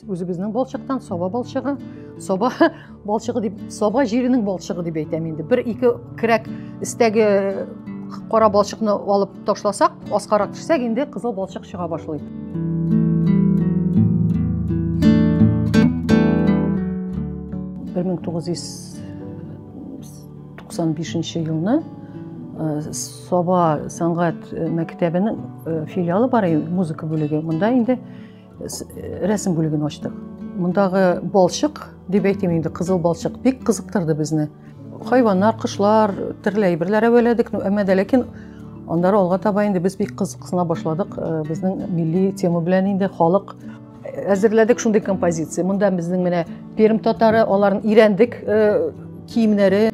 Өзебезнең балчыктан соба балчыгы, соба балчыгы дип, соба җиренең балчыгы дип әйтәм инде. Бер-ике керәк истәге кара балчыкны алып ташласак, аскарак төшсәк, инде кызыл балчык чыга башлый. 1995 елны Соба сәнгать мәктәбенең филиалы бар, музыка бүлеге. Монда инде рәсем бүлеген ачтык. Мондагы балчык дип әйтим инде, кызыл балчык бик кызыктырды безне. Хайваннар, кошлар, төрле әйберләр әвәләдек, әмма дә ләкин аннары алга таба инде без бик кызыксына башладык. Безнең милли тема белән инде халык әзерләдек шундый композиция. Монда безнең менә Пермь татары, аларны ирәндек киемнәре,